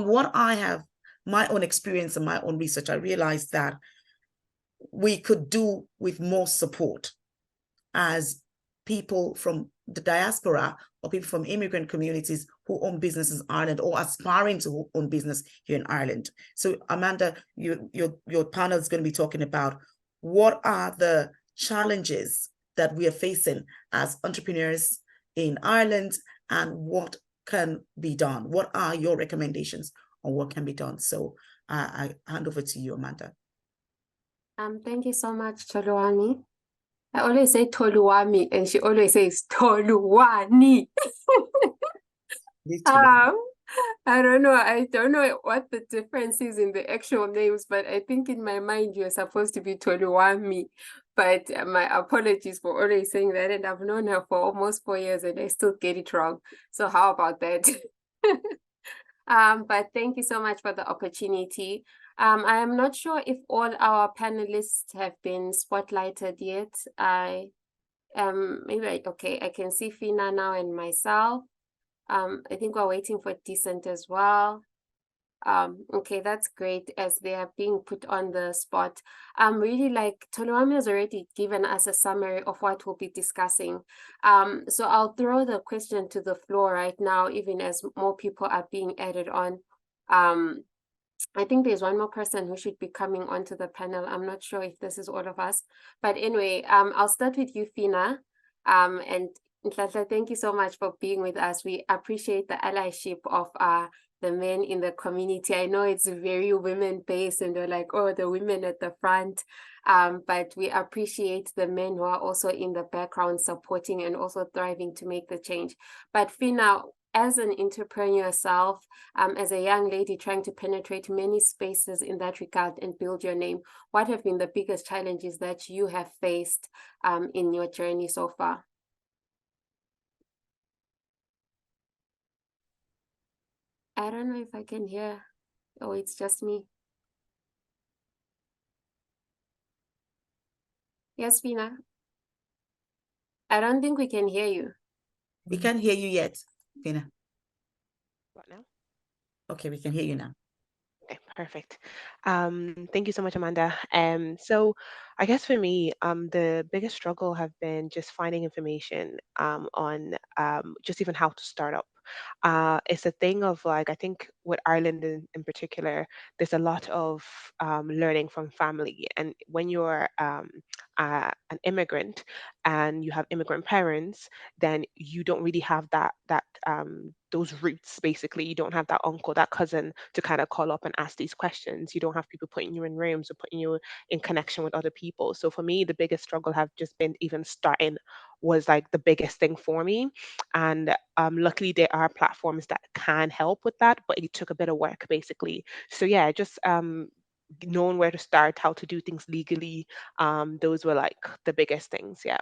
from what I have, my own experience and my own research, I realized that we could do with more support as people from the diaspora or people from immigrant communities who own businesses in Ireland or aspiring to own business here in Ireland. So Amanda, your panel is going to be talking about what are the challenges that we are facing as entrepreneurs in Ireland and what can be done. What are your recommendations on what can be done? So I hand over to you, Amanda. Thank you so much, Toluwani. I always say Toluwani, and she always says Toluwani. I don't know what the difference is in the actual names, but I think in my mind you're supposed to be Toluwani. But my apologies for always saying that, and I've known her for almost 4 years and I still get it wrong. So how about that? But thank you so much for the opportunity. I am not sure if all our panelists have been spotlighted yet. Okay, I can see Fina now and myself. I think we're waiting for Decent as well. Okay, that's great as they are being put on the spot. Really, like Toluwani has already given us a summary of what we'll be discussing. So I'll throw the question to the floor right now, even as more people are being added on. I think there's one more person who should be coming onto the panel. I'm not sure if this is all of us, but anyway, I'll start with you, Fina. And Nhlanhla, thank you so much for being with us. We appreciate the allyship of the men in the community. I know it's very women-based and they're like, oh, the women at the front. But we appreciate the men who are also in the background supporting and also thriving to make the change. But Fina, as an entrepreneur yourself, as a young lady trying to penetrate many spaces in that regard and build your name, what have been the biggest challenges that you have faced in your journey so far? I don't know if I can hear. Oh, it's just me. Yes, Fina. I don't think we can hear you. We can't hear you yet, Fina. What now? Okay, we can hear you now. Okay, perfect. Thank you so much, Amanda. So I guess for me, the biggest struggle have been just finding information on just even how to start up. It's a thing of like, I think with Ireland in particular, there's a lot of learning from family. And when you're an immigrant and you have immigrant parents, then you don't really have those roots, basically. You don't have that uncle, that cousin to kind of call up and ask these questions. You don't have people putting you in rooms or putting you in connection with other people. So for me, the biggest struggle have just been even starting was like the biggest thing for me. And luckily there are platforms that can help with that, but it took a bit of work basically. So yeah, just knowing where to start, how to do things legally, those were like the biggest things. Yeah.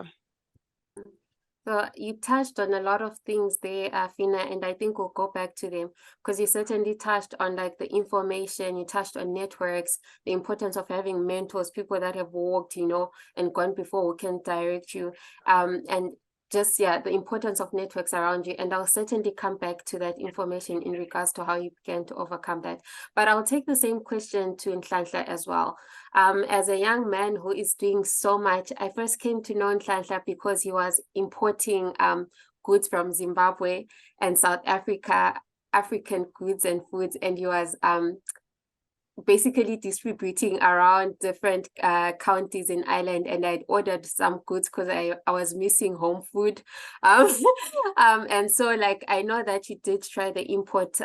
So you touched on a lot of things there, Fina, and I think we'll go back to them because you certainly touched on like the information, you touched on networks, the importance of having mentors, people that have walked, and gone before who can direct you. And just, yeah, the importance of networks around you. And I'll certainly come back to that information in regards to how you began to overcome that. But I'll take the same question to Nhlanhla as well. As a young man who is doing so much, I first came to know Nhlanhla because he was importing goods from Zimbabwe and South Africa, African goods and foods, and he was basically distributing around different counties in Ireland, and I'd ordered some goods because I was missing home food. And so like I know that you did try the import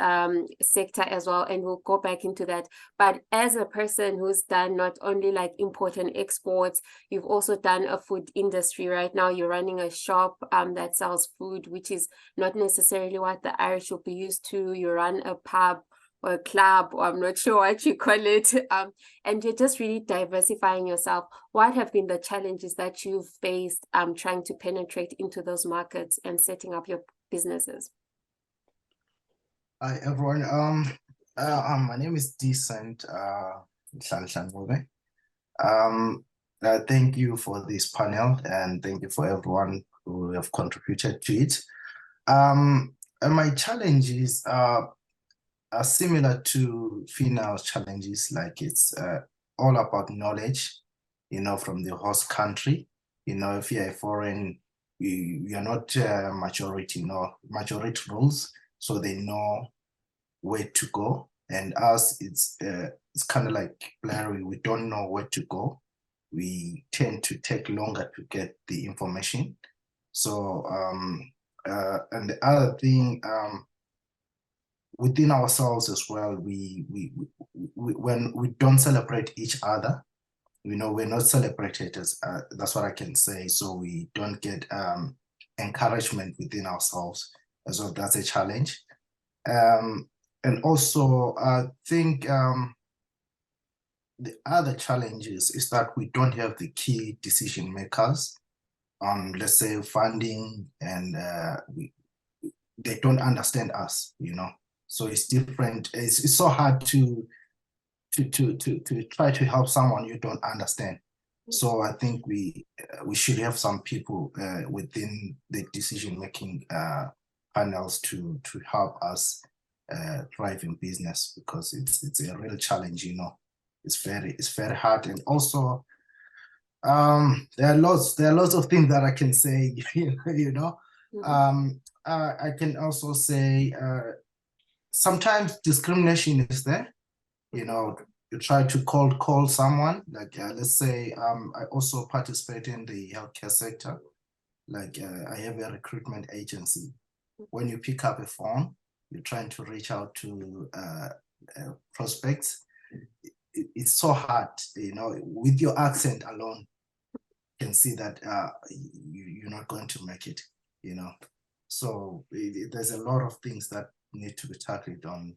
sector as well, and we'll go back into that. But as a person who's done not only like import and exports, you've also done a food industry. Right now you're running a shop that sells food, which is not necessarily what the Irish will be used to. You run a pub or a club, or I'm not sure what you call it, and you're just really diversifying yourself. What have been the challenges that you've faced trying to penetrate into those markets and setting up your businesses? Hi everyone. My name is Decent Nhlanhla. Thank you for this panel, and thank you for everyone who have contributed to it. And my challenge is similar to female challenges, like it's all about knowledge, from the host country. If you're a foreign, you're not majority, majority rules, so they know where to go. And us, it's kind of like blurry. We don't know where to go. We tend to take longer to get the information. So, and the other thing, within ourselves as well, we when we don't celebrate each other, we're not celebrated as that's what I can say. So we don't get encouragement within ourselves, as well. That's a challenge. And also, I think the other challenges is that we don't have the key decision makers on, let's say, funding, and they don't understand us, So it's different. It's so hard to try to help someone you don't understand. So I think we should have some people within the decision making panels to help us thrive in business, because it's a real challenge. It's very hard. And also there are lots of things that I can say. I can also say sometimes discrimination is there. You try to call someone, like let's say I also participate in the healthcare sector. Like I have a recruitment agency. When you pick up a phone, you're trying to reach out to prospects. It's so hard, with your accent alone, you can see that you're not going to make it, So there's a lot of things that need to be tackled on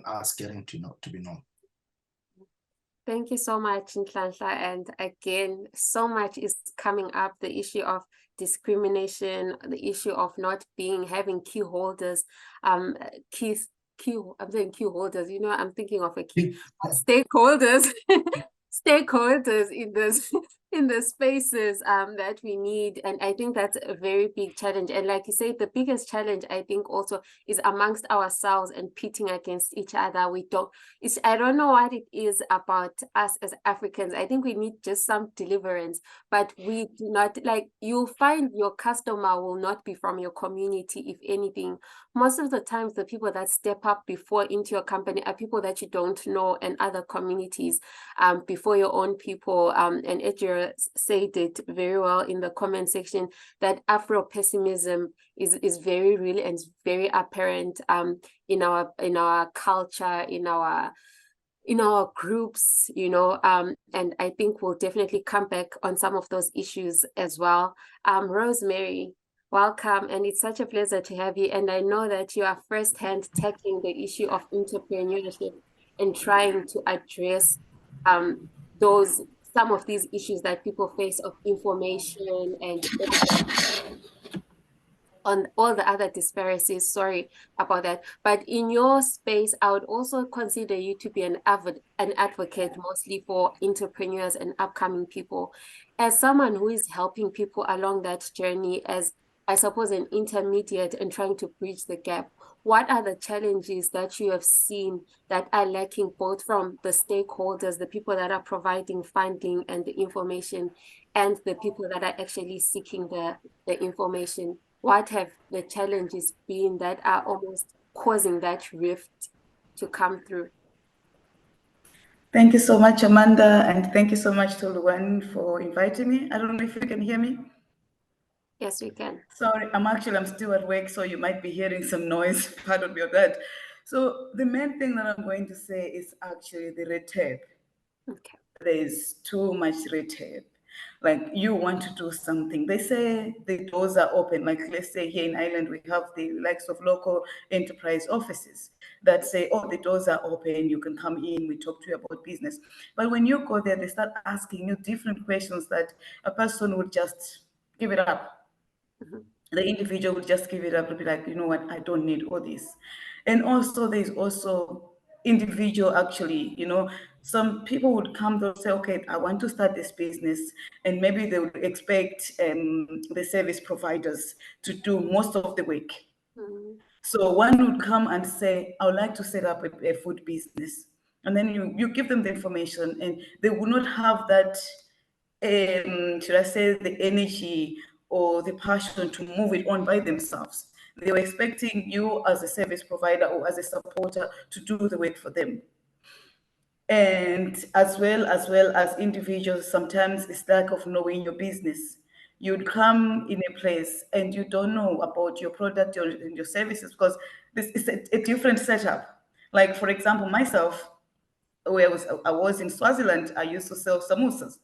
us getting to be known. Thank you so much, Nhlanhla. And again, so much is coming up, the issue of discrimination, the issue of not having key holders, I'm saying key holders, I'm thinking of a key, stakeholders, stakeholders in the spaces that we need. And I think that's a very big challenge. And like you say, the biggest challenge, I think, also is amongst ourselves and pitting against each other. I don't know what it is about us as Africans. I think we need just some deliverance, but we do not, like, you'll find your customer will not be from your community. If anything, most of the times the people that step up before into your company are people that you don't know and other communities before your own people. And Ejira said it very well in the comment section, that Afro-pessimism is very real and very apparent in our culture, in our groups, and I think we'll definitely come back on some of those issues as well. Rosemary, welcome, and it's such a pleasure to have you. And I know that you are firsthand tackling the issue of entrepreneurship and trying to address some of these issues that people face of information and on all the other disparities. Sorry about that. But in your space, I would also consider you to be an advocate mostly for entrepreneurs and upcoming people. As someone who is helping people along that journey, as I suppose an intermediate and trying to bridge the gap, what are the challenges that you have seen that are lacking, both from the stakeholders, the people that are providing funding and the information, and the people that are actually seeking the information? What have the challenges been that are almost causing that rift to come through? Thank you so much, Amanda, and thank you so much to Luan for inviting me. I don't know if you can hear me. Yes, we can. Sorry, I'm still at work, so you might be hearing some noise. Pardon me of that. So the main thing that I'm going to say is actually the red tape. Okay. There's too much red tape. Like, you want to do something, they say the doors are open. Like, let's say here in Ireland, we have the likes of local enterprise offices that say, oh, the doors are open, you can come in, we talk to you about business. But when you go there, they start asking you different questions that a person would just give it up. The individual will just give it up and be like, you know what, I don't need all this. And also, there's also individual, actually, some people would come, they'll say, okay, I want to start this business, and maybe they would expect the service providers to do most of the work. So one would come and say, I would like to set up a food business. And then you give them the information, and they will not have that, should I say, the energy or the passion to move it on by themselves. They were expecting you as a service provider or as a supporter to do the work for them. And as individuals, sometimes it's lack of knowing your business. You'd come in a place and you don't know about your product or your services, because this is a different setup. Like, for example, myself, where I was in Swaziland, I used to sell samosas.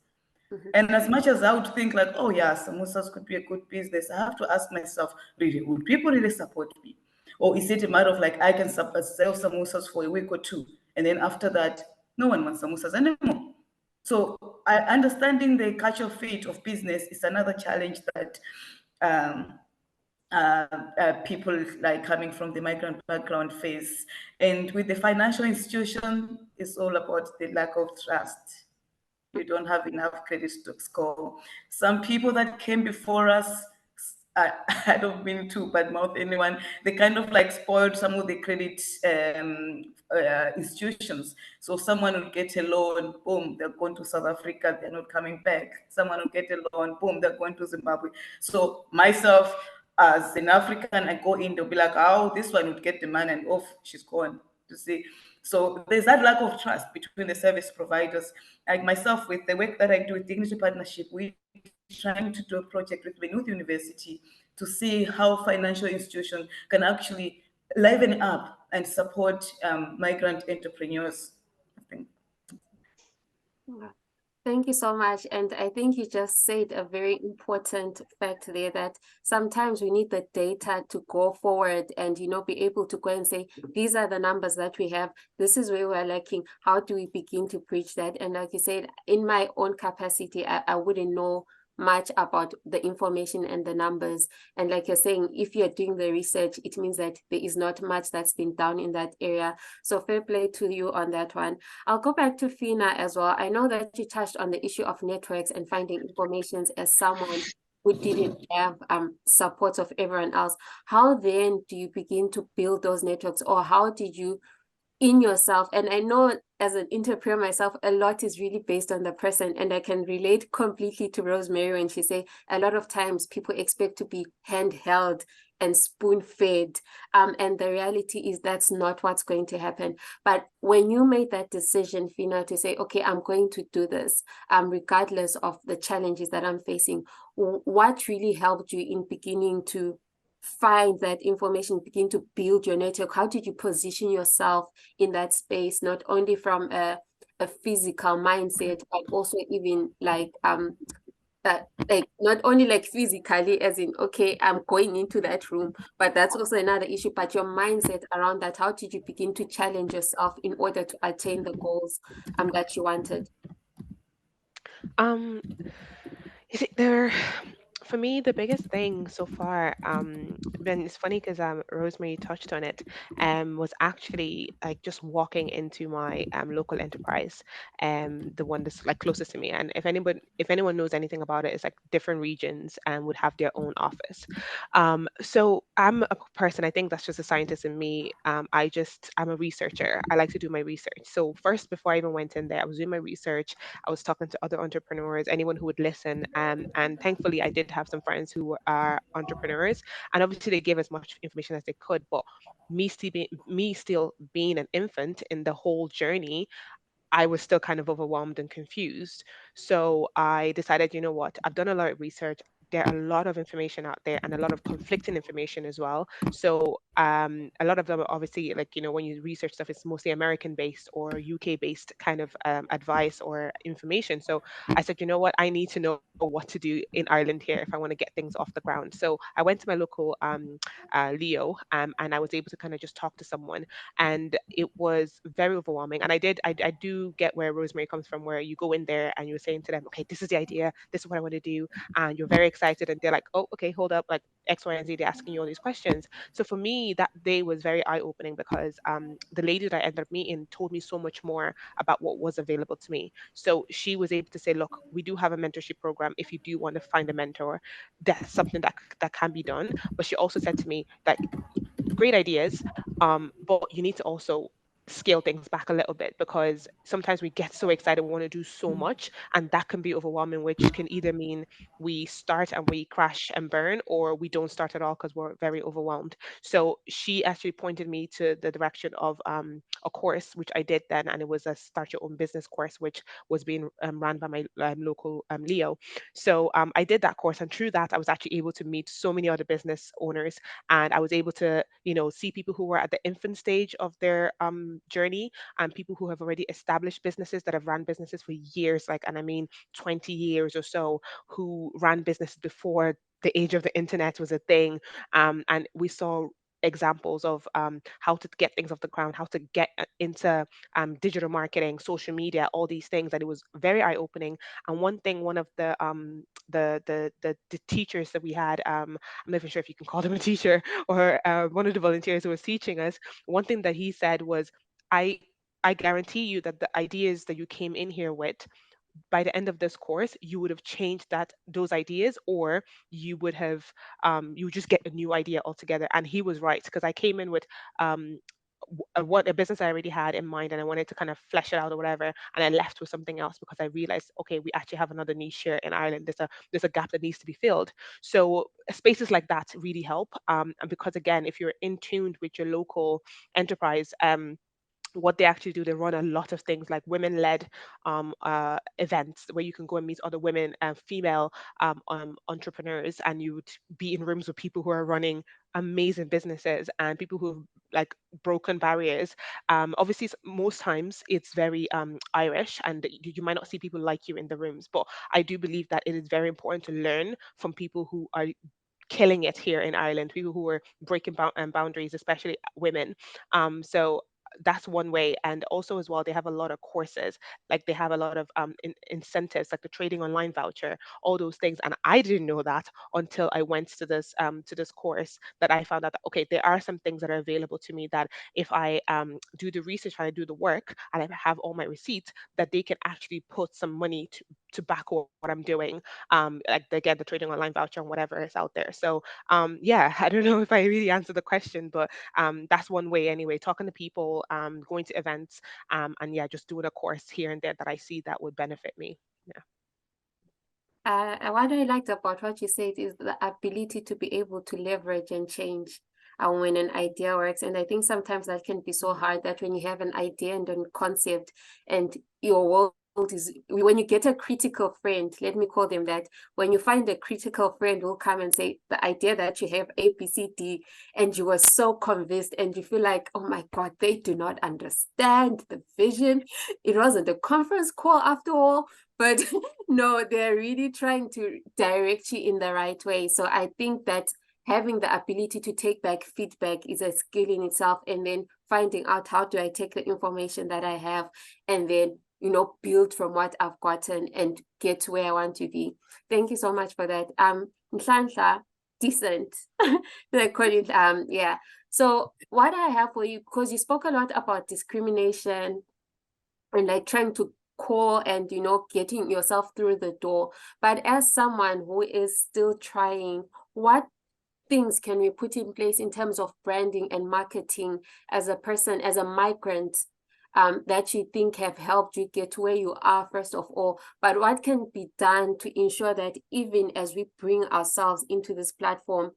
And as much as I would think like, oh yeah, samosas could be a good business, I have to ask myself, really, would people really support me? Or is it a matter of like, I can sell samosas for a week or two, and then after that, no one wants samosas anymore. So understanding the cultural fit of business is another challenge that um, people like coming from the migrant background face. And with the financial institution, it's all about the lack of trust. You don't have enough credit to score. Some people that came before us, I don't mean to badmouth anyone, they kind of like spoiled some of the credit institutions. So someone will get a loan, boom, they're going to South Africa, they're not coming back. Someone will get a loan, boom, they're going to Zimbabwe. So myself, as an African, I go in, they'll be like, oh, this one would get the money and off, she's gone. You see, so there's that lack of trust between the service providers. Like myself, with the work that I do with Dignity Partnership, we're trying to do a project with Maynooth University to see how financial institutions can actually liven up and support migrant entrepreneurs. I think. Thank you so much. And I think you just said a very important fact there, that sometimes we need the data to go forward and, be able to go and say, these are the numbers that we have. This is where we're lacking. How do we begin to preach that? And like you said, in my own capacity, I wouldn't know much about the information and the numbers. And like you're saying, if you're doing the research, it means that there is not much that's been done in that area. So fair play to you on that one. I'll go back to Fina as well. I know that you touched on the issue of networks and finding information as someone who didn't have support of everyone else. How then do you begin to build those networks, or how did you in yourself? And I know as an entrepreneur myself, a lot is really based on the person, and I can relate completely to Rosemary when she say a lot of times people expect to be handheld and spoon-fed, and the reality is that's not what's going to happen. But when you made that decision, Fina, to say, okay, I'm going to do this, regardless of the challenges that I'm facing, what really helped you in beginning to find that information, begin to build your network? How did you position yourself in that space, not only from a physical mindset, but also even like not only like physically, as in, okay, I'm going into that room, but that's also another issue, but your mindset around that. How did you begin to challenge yourself in order to attain the goals that you wanted? You see, for me, the biggest thing so far, Ben, it's funny because Rosemary touched on it, was actually like just walking into my local enterprise, the one that's like closest to me. And if anyone knows anything about it, it's like different regions and would have their own office. So I'm a person, I think that's just a scientist in me. I'm a researcher. I like to do my research. So first, before I even went in there, I was doing my research. I was talking to other entrepreneurs, anyone who would listen. And thankfully, I did have some friends who are entrepreneurs. And obviously, they gave as much information as they could. But me still being an infant in the whole journey, I was still kind of overwhelmed and confused. So I decided, you know what, I've done a lot of research. There are a lot of information out there and a lot of conflicting information as well. So a lot of them are obviously like, when you research stuff, it's mostly American based or UK based kind of advice or information. So I said, you know what, I need to know what to do in Ireland here if I want to get things off the ground. So I went to my local Leo, and I was able to kind of just talk to someone, and it was very overwhelming. And I do get where Rosemary comes from, where you go in there and you're saying to them, okay, this is the idea, this is what I want to do, and you're very excited, and they're like, oh, okay, hold up, like X, Y, and Z, they're asking you all these questions. So for me, that day was very eye-opening, because the lady that I ended up meeting told me so much more about what was available to me. So she was able to say, look, we do have a mentorship program. If you do want to find a mentor, that's something that can be done. But she also said to me that great ideas, but you need to also scale things back a little bit, because sometimes we get so excited, we want to do so much, and that can be overwhelming, which can either mean we start and we crash and burn, or we don't start at all because we're very overwhelmed. So she actually pointed me to the direction of a course which I did then, and it was a start your own business course, which was being run by my local Leo. So I did that course, and through that I was actually able to meet so many other business owners, and I was able to, you know, see people who were at the infant stage of their journey, and people who have already established businesses, that have run businesses for years, like, and I mean 20 years or so, who ran businesses before the age of the internet was a thing. And we saw examples of how to get things off the ground, how to get into digital marketing, social media, all these things, and it was very eye-opening. And one thing, one of the teachers that we had, I'm not even sure if you can call them a teacher, or one of the volunteers who was teaching us, one thing that he said was, I I guarantee you that the ideas that you came in here with, by the end of this course, you would have changed those ideas, or you would have you would just get a new idea altogether. And he was right, because I came in with um what a business I already had in mind, and I wanted to kind of flesh it out or whatever, and I left with something else, because I realized, okay, we actually have another niche here in Ireland. There's a gap that needs to be filled. So spaces like that really help, and because, again, if you're in tuned with your local enterprise, what they actually do, they run a lot of things like women-led events, where you can go and meet other women and female entrepreneurs, and you would be in rooms with people who are running amazing businesses, and people who have, like, broken barriers. Obviously, most times it's very Irish, and you might not see people like you in the rooms, but I do believe that it is very important to learn from people who are killing it here in Ireland, people who are breaking boundaries, especially women. So that's one way. And also, as well, they have a lot of courses, like they have a lot of incentives, like the trading online voucher, all those things. And I didn't know that until I went to this course, that I found out that, okay, there are some things that are available to me, that if I do the research and I do the work and I have all my receipts, that they can actually put some money to back what I'm doing, like, again, the trading online voucher and whatever is out there. So yeah, I don't know if I really answered the question, but that's one way anyway, talking to people, going to events, and yeah, just doing a course here and there that I see that would benefit me. Yeah. What I liked about what you said is the ability to be able to leverage and change when an idea works. And I think sometimes that can be so hard, that when you have an idea and a concept, and your world is, when you get a critical friend, let me call them that, when you find a critical friend who come and say the idea that you have A, B, C, D, and you were so convinced, and you feel like, oh my God, they do not understand the vision. It wasn't a conference call after all, but no, they're really trying to direct you in the right way. So I think that having the ability to take back feedback is a skill in itself, and then finding out, how do I take the information that I have and then, you know, build from what I've gotten and get to where I want to be. Thank you so much for that. Nhlanhla, decent. They call it, yeah. So what I have for you, because you spoke a lot about discrimination and like trying to call and, you know, getting yourself through the door. But as someone who is still trying, what things can we put in place in terms of branding and marketing as a person, as a migrant, that you think have helped you get to where you are, first of all? But what can be done to ensure that even as we bring ourselves into this platform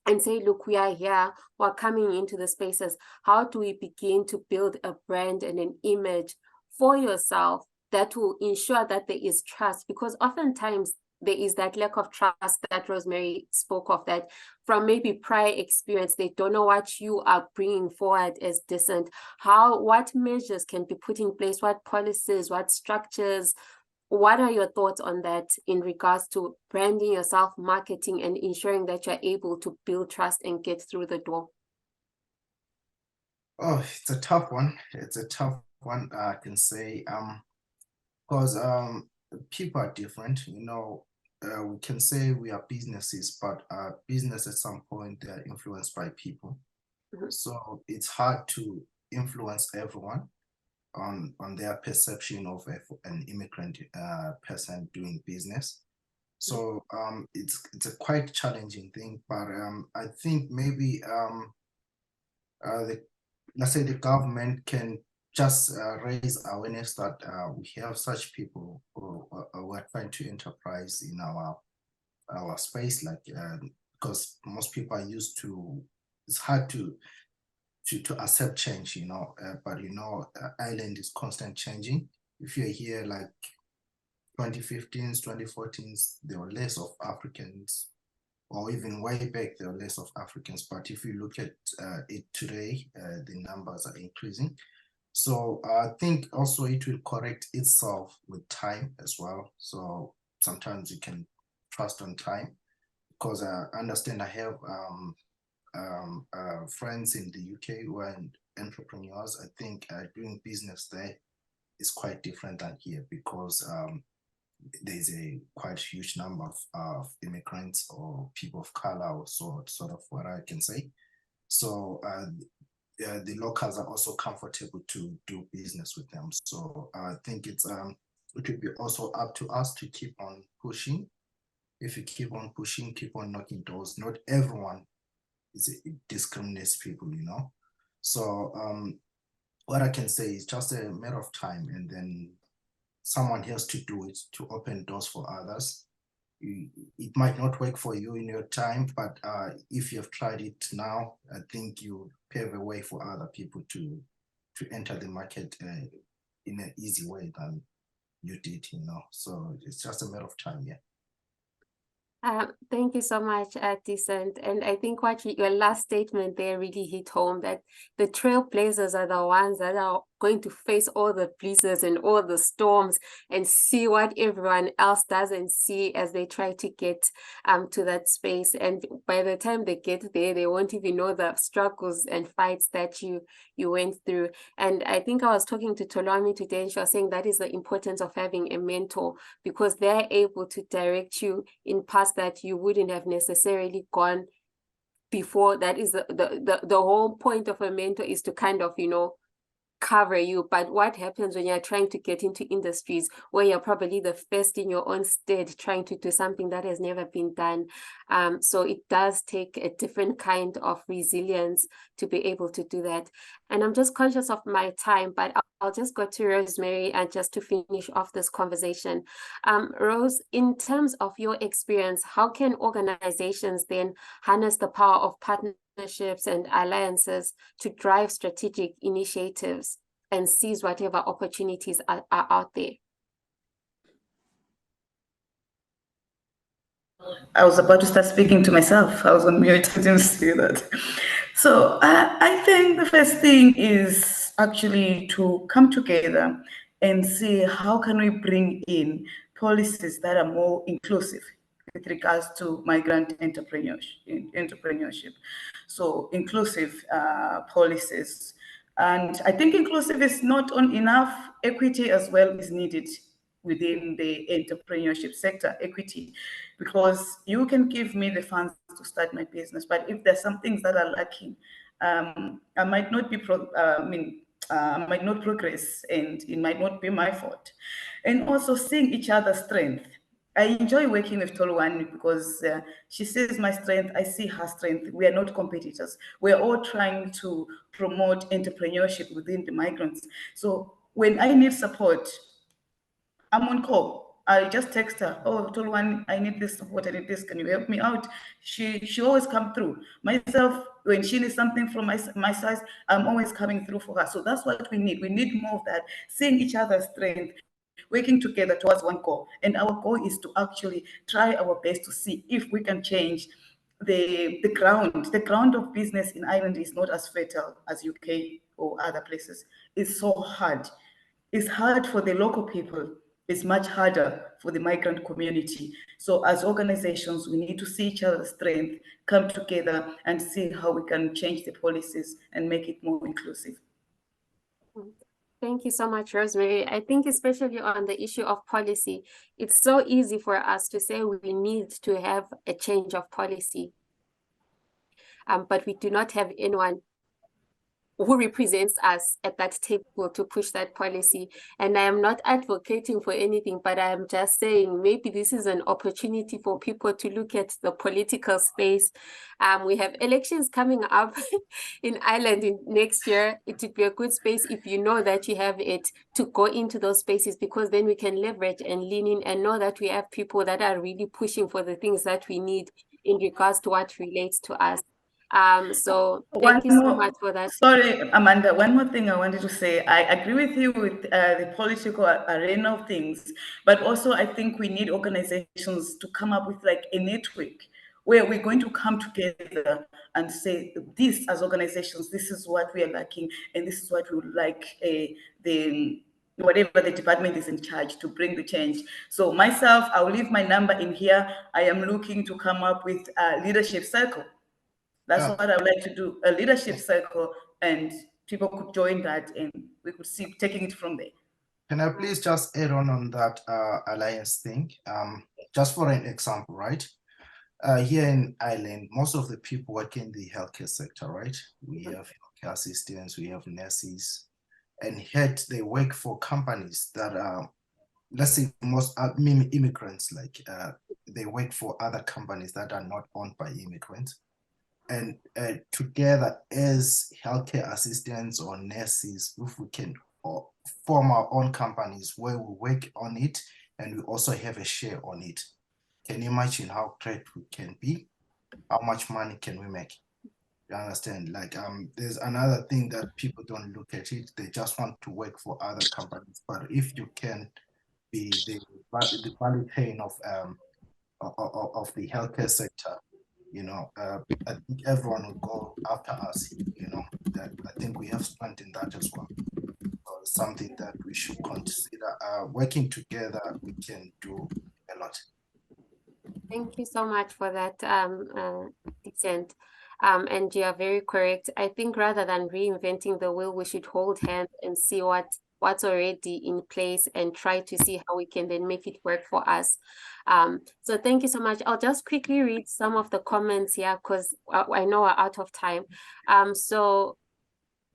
and say, look, we are here, we're coming into the spaces, how do we begin to build a brand and an image for yourself that will ensure that there is trust? Because oftentimes there is that lack of trust that Rosemary spoke of, that from maybe prior experience, they don't know what you are bringing forward as decent. What measures can be put in place? What policies, what structures? What are your thoughts on that in regards to branding yourself, marketing, and ensuring that you're able to build trust and get through the door? Oh, it's a tough one. It's a tough one, I can say, because people are different. You know, we can say we are businesses, but business at some point they are influenced by people. So it's hard to influence everyone on their perception of an immigrant person doing business. So it's a quite challenging thing, but I think maybe let's say the government can just raise awareness that we have such people who are trying to enterprise in our space, like because most people are used to, it's hard to accept change, you know, but you know, island is constant changing. If you're here like 2015s, 2014s, there were less of Africans, or even way back there were less of Africans. But if you look at it today, the numbers are increasing. So I think also it will correct itself with time as well. So sometimes you can trust on time, because I understand I have friends in the UK who are entrepreneurs. I think doing business there is quite different than here, because there's a quite huge number of immigrants or people of color, or sort of what I can say. So the locals are also comfortable to do business with them. So I think it would be also up to us to keep on pushing. If you keep on pushing, keep on knocking doors, not everyone discriminates people, you know. So what I can say is just a matter of time, and then someone has to do it to open doors for others. It might not work for you in your time, but if you have tried it now, I think you pave a way for other people to enter the market in an easy way than you did, you know. So it's just a matter of time, yeah. Thank you so much, Decent. And I think your last statement there really hit home, that the trailblazers are the ones that are going to face all the blizzards and all the storms and see what everyone else doesn't see as they try to get to that space. And by the time they get there, they won't even know the struggles and fights that you went through. And I think I was talking to Tolwani today, and she was saying that is the importance of having a mentor, because they're able to direct you in paths that you wouldn't have necessarily gone before. That is the whole point of a mentor, is to kind of, you know, cover you. But what happens when you're trying to get into industries where you're probably the first in your own state trying to do something that has never been done? So it does take a different kind of resilience to be able to do that. And I'm just conscious of my time, but I'll just go to Rosemary and just to finish off this conversation. Rose, in terms of your experience, how can organizations then harness the power of partnerships and alliances to drive strategic initiatives and seize whatever opportunities are out there? I was about to start speaking to myself. I was on mute. I didn't see that. So I think the first thing is actually to come together and see how can we bring in policies that are more inclusive with regards to migrant entrepreneurship. So inclusive policies. And I think inclusive is not enough. Equity as well is needed within the entrepreneurship sector, equity, because you can give me the funds to start my business, but if there's some things that are lacking, I might not be, might not progress, and it might not be my fault. And also seeing each other's strength. I enjoy working with Tolwani because she sees my strength, I see her strength. We are not competitors. We are all trying to promote entrepreneurship within the migrants. So when I need support, I'm on call. I just text her, oh, Tolwani, I need this support, I need this, can you help me out? She always come through. Myself, when she needs something from my side, I'm always coming through for her. So that's what we need. We need more of that, seeing each other's strength, working together towards one goal. And our goal is to actually try our best to see if we can change the ground. The ground of business in Ireland is not as fertile as UK or other places. It's so hard. It's hard for the local people. It's much harder for the migrant community. So as organizations, we need to see each other's strength, come together and see how we can change the policies and make it more inclusive. Thank you so much, Rosemary. I think especially on the issue of policy, it's so easy for us to say we need to have a change of policy, but we do not have anyone who represents us at that table to push that policy. And I am not advocating for anything, but I am just saying maybe this is an opportunity for people to look at the political space. We have elections coming up in Ireland next year. It would be a good space, if you know that you have it, to go into those spaces, because then we can leverage and lean in and know that we have people that are really pushing for the things that we need in regards to what relates to us. So thank you so much for that. Sorry, Amanda, one more thing I wanted to say. I agree with you with the political arena of things, but also I think we need organizations to come up with like a network where we're going to come together and say, this as organizations, this is what we are lacking, and this is what we would like whatever the department is in charge to bring the change. So myself, I'll leave my number in here. I am looking to come up with a leadership circle. That's what I would like to do, a leadership circle, and people could join that and we could see taking it from there. Can I please just add on that alliance thing? Just for an example, right? Here in Ireland, most of the people work in the healthcare sector, right? We have healthcare assistants, we have nurses, and yet they work for companies that are, let's say, most immigrants, like they work for other companies that are not owned by immigrants. And together as healthcare assistants or nurses, if we can form our own companies where we work on it and we also have a share on it, can you imagine how great we can be? How much money can we make? You understand? Like there's another thing that people don't look at it. They just want to work for other companies. But if you can be the value chain of the healthcare sector, you know, I think everyone will go after us, you know, that I think we have strength in that as well. So something that we should consider. Working together, we can do a lot. Thank you so much for that, Dissent. And you are very correct. I think rather than reinventing the wheel, we should hold hands and see what's already in place and try to see how we can then make it work for us. So thank you so much. I'll just quickly read some of the comments here because I know we're out of time. So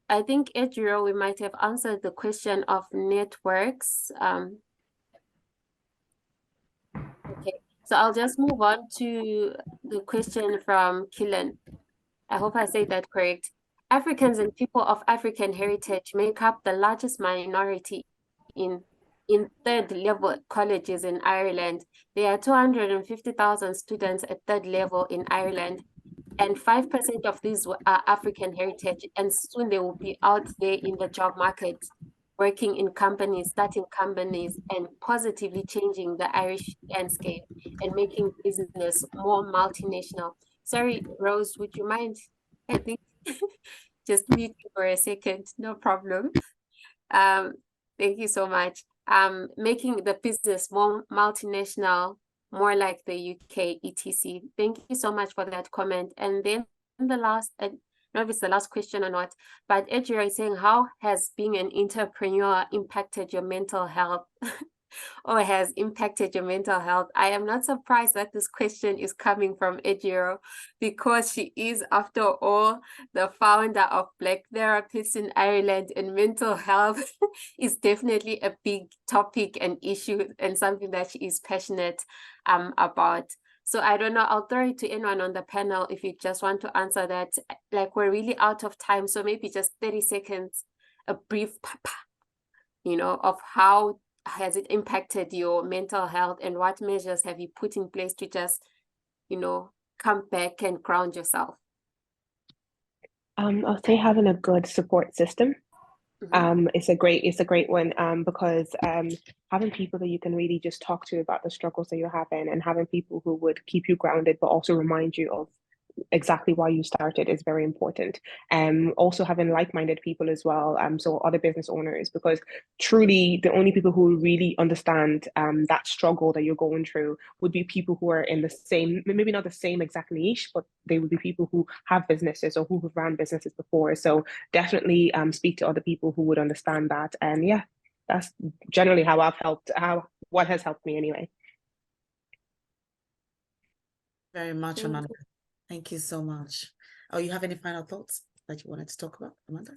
I think, Edgiro, we might have answered the question of networks. Okay, so I'll just move on to the question from Killen. I hope I say that correct. Africans and people of African heritage make up the largest minority in third level colleges in Ireland. There are 250,000 students at third level in Ireland, and 5% of these are African heritage, and soon they will be out there in the job market, working in companies, starting companies, and positively changing the Irish landscape and making business more multinational. Sorry, Rose, would you mind? I think just mute for a second, no problem. Thank you so much. Making the business more multinational, more like the UK, etc. Thank you so much for that comment. And then the last, I don't know if it's the last question or not, but Edgiro is saying, how has being an entrepreneur impacted your mental health? Or has impacted your mental health? I am not surprised that this question is coming from Edgiro, because she is, after all, the founder of Black Therapists in Ireland, and mental health is definitely a big topic and issue and something that she is passionate about. So I don't know, I'll throw it to anyone on the panel if you just want to answer that. Like, we're really out of time, so maybe just 30 seconds, a brief, you know, of how has it impacted your mental health and what measures have you put in place to just, you know, come back and ground yourself? I'll say having a good support system. It's a great one because having people that you can really just talk to about the struggles that you're having, and having people who would keep you grounded but also remind you of exactly why you started is very important. Also having like-minded people as well, so other business owners, because truly the only people who really understand that struggle that you're going through would be people who are in the same, maybe not the same exact niche, but they would be people who have businesses or who have ran businesses before. So definitely speak to other people who would understand that. And yeah, that's generally how I've helped, what has helped me anyway. Very much, Amanda. Thank you so much. Oh, you have any final thoughts that you wanted to talk about, Amanda?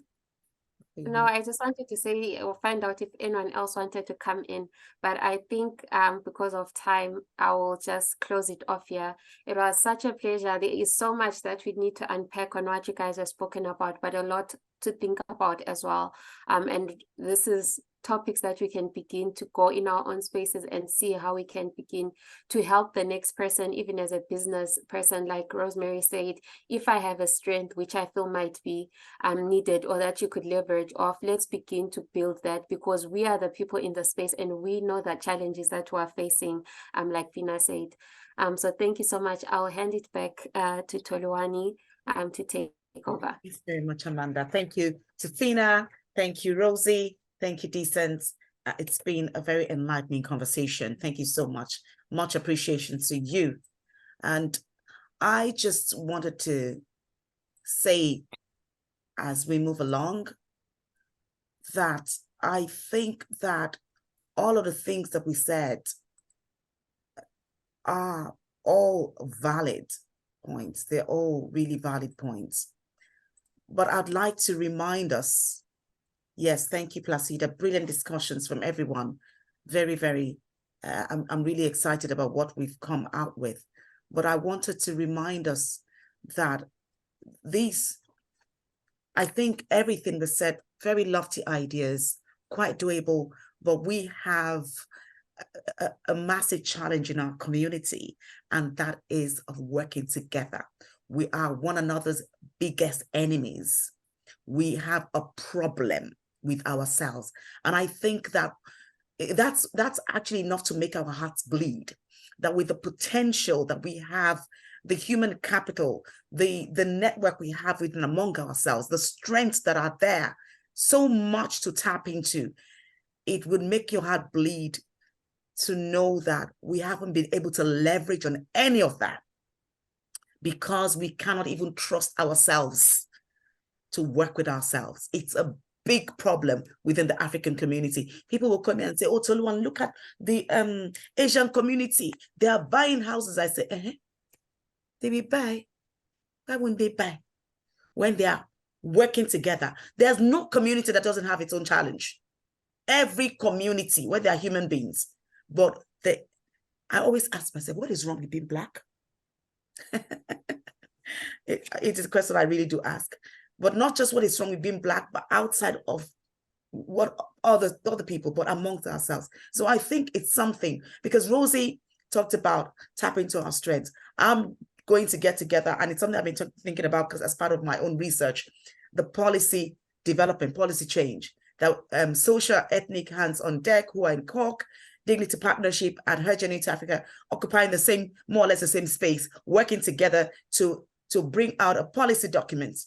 No, I just wanted to say or find out if anyone else wanted to come in, but I think because of time, I will just close it off here. It was such a pleasure. There is so much that we need to unpack on what you guys have spoken about, but a lot to think about as well. And this is topics that we can begin to go in our own spaces and see how we can begin to help the next person, even as a business person. Like Rosemary said, if I have a strength which I feel might be needed or that you could leverage off, let's begin to build that, because we are the people in the space and we know the challenges that we're facing, like Fina said. So thank you so much. I'll hand it back to Toluwani to take over. Thanks very much, Amanda. Thank you to Fina. Thank you, Rosie. Thank you, Decent. It's been a very enlightening conversation. Thank you so much. Much appreciation to you. And I just wanted to say, as we move along, that I think that all of the things that we said are all valid points. They're all really valid points. But I'd like to remind us, yes, thank you, Placida. Brilliant discussions from everyone. Very, very, I'm really excited about what we've come out with. But I wanted to remind us that these, I think everything was said, very lofty ideas, quite doable, but we have a massive challenge in our community, and that is of working together. We are one another's biggest enemies. We have a problem with ourselves. And I think that that's actually enough to make our hearts bleed, that with the potential that we have, the human capital, the network we have within among ourselves, the strengths that are there, so much to tap into, it would make your heart bleed to know that we haven't been able to leverage on any of that because we cannot even trust ourselves to work with ourselves. It's a big problem within the African community. People will come in and say, oh, Toluwan, look at the Asian community. They are buying houses. I say, they will buy. Why wouldn't they buy? When they are working together. There's no community that doesn't have its own challenge. Every community, where there are human beings. But I always ask myself, what is wrong with being Black? It is a question I really do ask. But not just what is wrong with being Black, but outside of what other people, but amongst ourselves. So I think it's something, because Rosie talked about tapping into our strengths. I'm going to get together, and it's something I've been thinking about because as part of my own research, the policy development, policy change, that social ethnic hands on deck who are in Cork, Dignity Partnership and Her Journey to Africa, occupying the same, more or less the same space, working together to bring out a policy document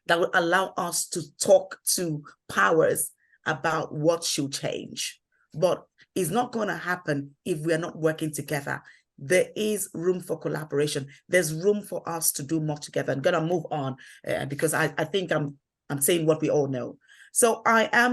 that will allow us to talk to powers about what should change. But it's not going to happen if we are not working together. There is room for collaboration. There's room for us to do more together. I'm going to move on because I think I'm saying what we all know. So I am